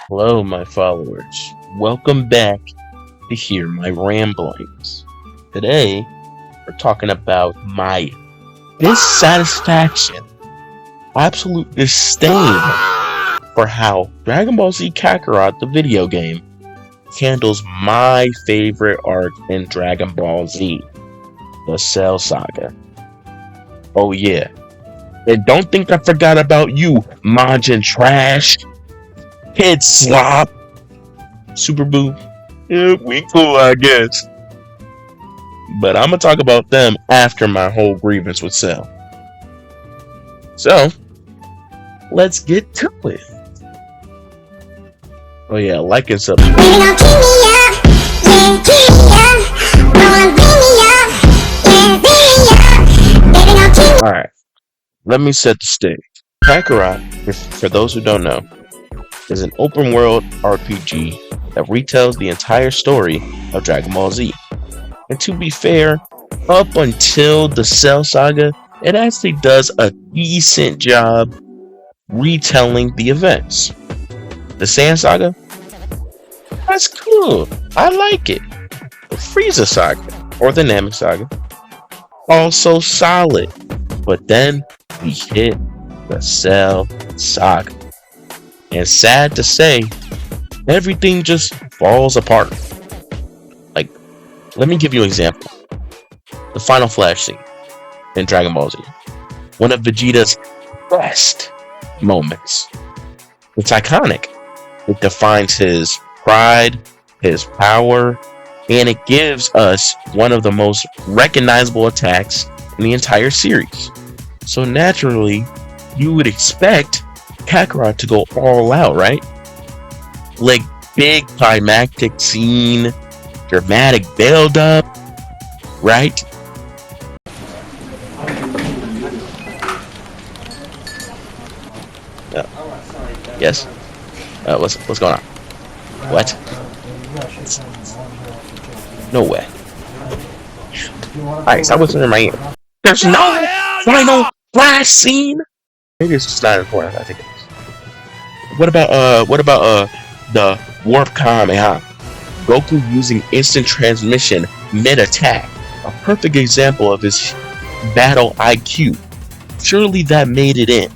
Hello, my followers. Welcome back to hear my ramblings. Today, we're talking about my dissatisfaction, absolute disdain for how Dragon Ball Z Kakarot, the video game, handles my favorite arc in Dragon Ball Z, the Cell Saga. Oh yeah. And don't think I forgot about you, Majin Trash, Kid Slop, Super Boo. Yeah, we cool, I guess. But I'm gonna talk about them after my whole grievance with Cell. So, let's get to it. Oh yeah, like and subscribe. Alright, let me set the stage. Kakarot, for those who don't know, is an open world RPG that retells the entire story of Dragon Ball Z. And to be fair, up until the Cell Saga, it actually does a decent job retelling the events. The Sand Saga? That's cool. I like it. The Frieza Saga, or the Namek Saga, also solid. But then we hit the Cell Saga. And sad to say, everything just falls apart. Like, let me give you an example. The Final Flash scene in Dragon Ball Z. One of Vegeta's best moments. It's iconic. It defines his pride, his power, and it gives us one of the most recognizable attacks in the entire series. So naturally, you would expect Kakarot to go all out, right? Like big climactic scene, dramatic build up, right? Yes. What's going on? What? No way. Alright, so I wasn't in my ear. There's no final flash scene. Maybe it's just not important. I think it is. What about the warp Kamehameha? Goku using instant transmission mid attack. A perfect example of his battle IQ. Surely that made it in.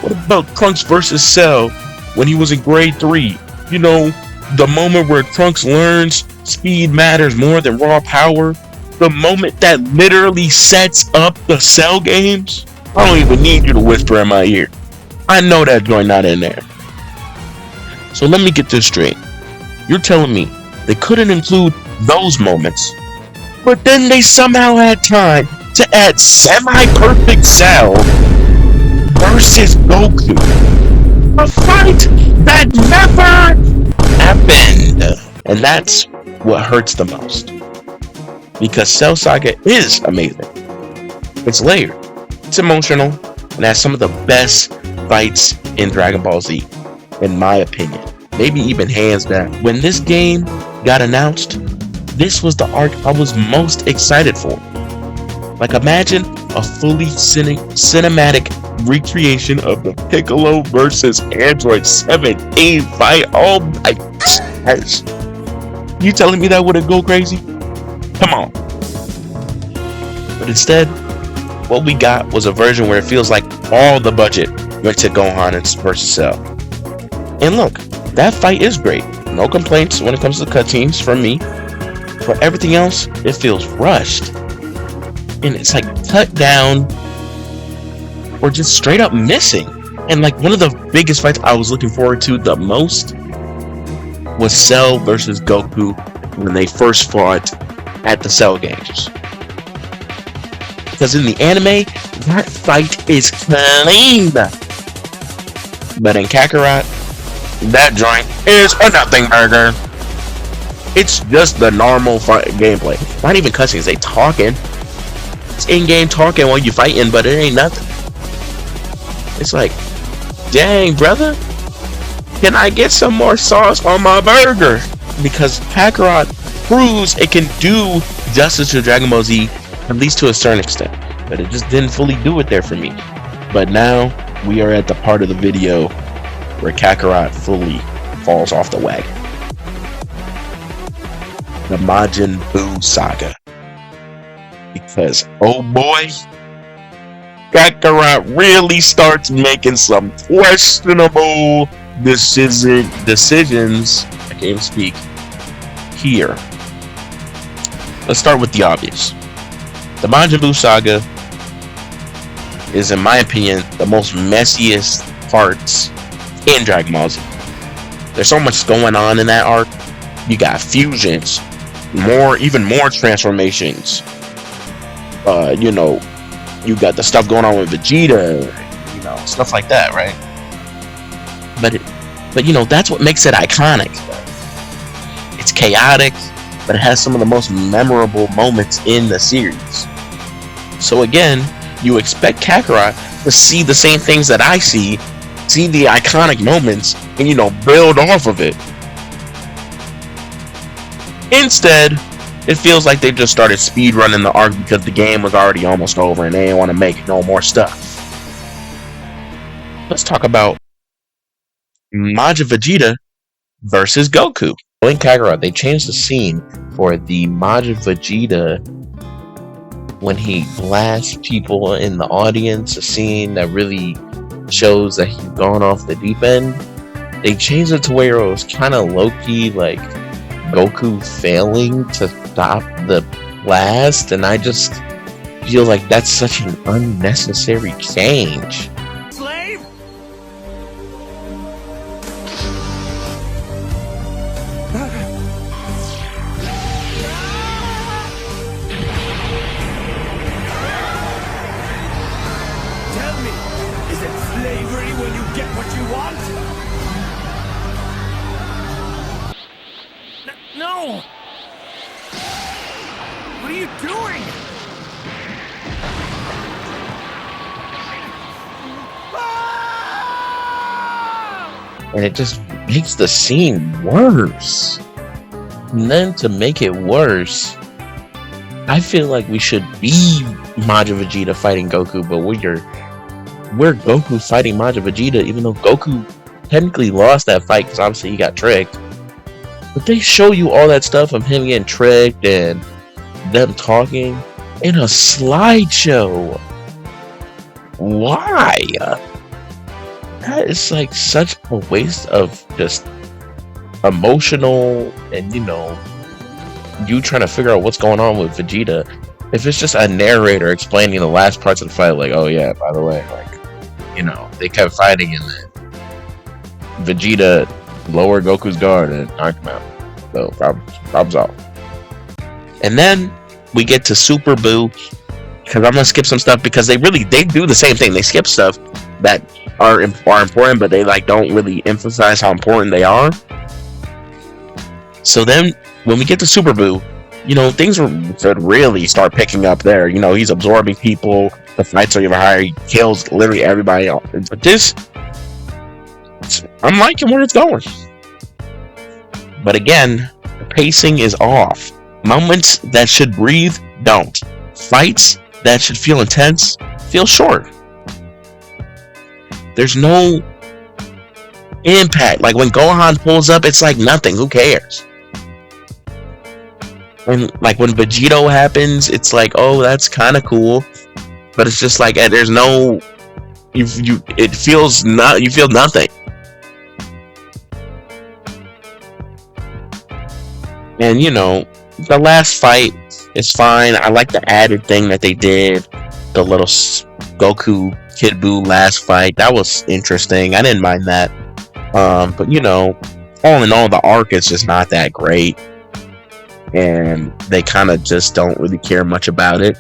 What about Trunks versus Cell when he was in grade 3? You know, the moment where Trunks learns speed matters more than raw power. The moment that literally sets up the Cell games. I don't even need you to whisper in my ear. I know that joint not in there. So let me get this straight. You're telling me they couldn't include those moments, but then they somehow had time to add semi-perfect Cell versus Goku. A fight that never happened. And that's what hurts the most. Because Cell Saga is amazing. It's layered, it's emotional, and has some of the best fights in Dragon Ball Z, in my opinion. Maybe even hands down. When this game got announced, this was the arc I was most excited for. Like, imagine a fully cinematic recreation of the Piccolo versus Android 17 fight. Oh my gosh. You telling me that wouldn't go crazy? Come on. But instead, what we got was a version where it feels like all the budget went to Gohan versus Cell. And look, that fight is great. No complaints when it comes to cutscenes from me. But everything else, it feels rushed. And it's like cut down or just straight up missing. And like one of the biggest fights I was looking forward to the most was Cell versus Goku when they first fought at the Cell games. Because in the anime, that fight is clean. But in Kakarot, that joint is a nothing burger. It's just the normal fight gameplay. Not even cutscenes, they talking. It's in-game talking while you fighting, but it ain't nothing. It's like, dang, brother, can I get some more sauce on my burger? Because Kakarot proves it can do justice to Dragon Ball Z, at least to a certain extent. But it just didn't fully do it there for me. But now, we are at the part of the video where Kakarot fully falls off the wagon. The Majin Buu Saga. Because, oh boy, Kakarot really starts making some questionable decisions. I can't even speak. Here. Let's start with the obvious. The Majin Buu Saga is, in my opinion, the most messiest parts in Dragon Ball Z. There's so much going on in that arc. You got fusions, even more transformations. You got the stuff going on with Vegeta, stuff like that, right? But that's what makes it iconic. It's chaotic, but it has some of the most memorable moments in the series. So again, you expect Kakarot to see the same things that I see the iconic moments, and build off of it. Instead, it feels like they just started speedrunning the arc because the game was already almost over and they didn't want to make no more stuff. Let's talk about Majin Vegeta versus Goku. In Kakarot, they changed the scene for the Majin Vegeta when he blasts people in the audience, a scene that really shows that he's gone off the deep end. They changed it to where it was kind of low-key, like Goku failing to stop the blast, and I just feel like that's such an unnecessary change. Slave? Tell me, is it slavery when you get what you want? No! What are you doing? And it just makes the scene worse. And then to make it worse, I feel like we should be Majin Vegeta fighting Goku, but we're Goku fighting Majin Vegeta, even though Goku technically lost that fight because obviously he got tricked. But they show you all that stuff of him getting tricked and them talking in a slideshow. Why? That is like such a waste of just emotional and you trying to figure out what's going on with Vegeta. If it's just a narrator explaining the last parts of the fight, like, oh yeah, by the way, they kept fighting and then Vegeta lowered Goku's guard and knocked him out. So problems solved. And then we get to Super Buu, because I'm gonna skip some stuff because they do the same thing. They skip stuff that are important, but they don't really emphasize how important they are. So then when we get to Super Buu, things should really start picking up there. He's absorbing people. The fights are even higher. He kills literally everybody else. But I'm liking where it's going. But again, the pacing is off. Moments that should breathe, don't. Fights that should feel intense, feel short. There's no impact. Like when Gohan pulls up, it's like nothing. Who cares? And like when Vegito happens, it's like, oh, that's kind of cool. But it's just like there's no. You feel nothing. And the last fight is fine. I like the added thing that they did. The little Goku Kid Buu last fight. That was interesting. I didn't mind that. But all in all, the arc is just not that great. And they kind of just don't really care much about it.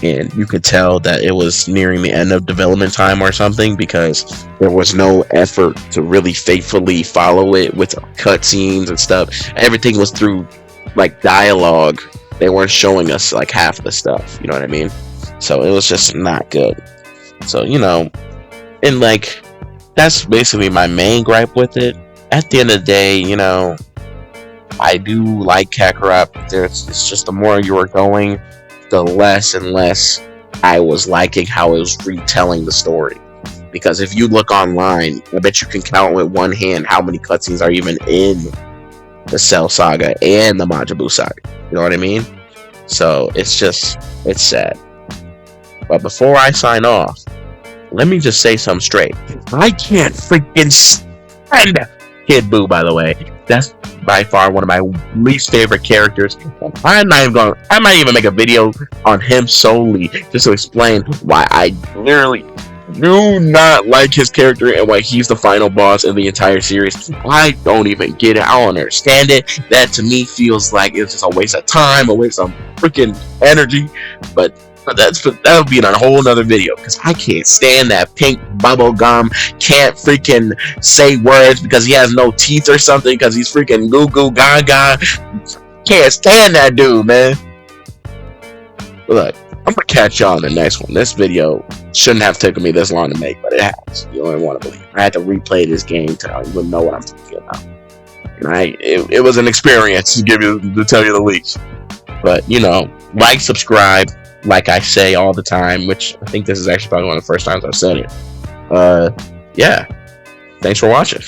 And you could tell that it was nearing the end of development time or something, because there was no effort to really faithfully follow it with cutscenes and stuff. Everything was through like dialogue. They weren't showing us like half the stuff, you know what I mean? So it was just not good. So and like that's basically my main gripe with it. At the end of the day, I do like Kakarot. It's just the more you were going, the less and less I was liking how it was retelling the story. because if you look online, I bet you can count with one hand how many cutscenes are even in the Cell Saga and the Majin Buu Saga. You know what I mean? So it's sad. But before I sign off, let me just say something straight. I can't freaking stand Kid Buu, by the way. That's by far one of my least favorite characters. I might even make a video on him solely just to explain why I literally do not like his character and why he's the final boss in the entire series. I don't even get it. I don't understand it. That to me feels like it's just a waste of time, a waste of freaking energy. But that would be in a whole nother video, because I can't stand that pink bubble gum, can't freaking say words because he has no teeth or something, because he's freaking goo goo gaga. Can't stand that dude, man. But look, I'm gonna catch y'all in the next one. This video shouldn't have taken me this long to make, but it has. You don't even want to believe. I had to replay this game to even know what I'm talking about. And it was an experience to tell you the least. But like, subscribe, like I say all the time, which I think this is actually probably one of the first times I've said it. Yeah. Thanks for watching.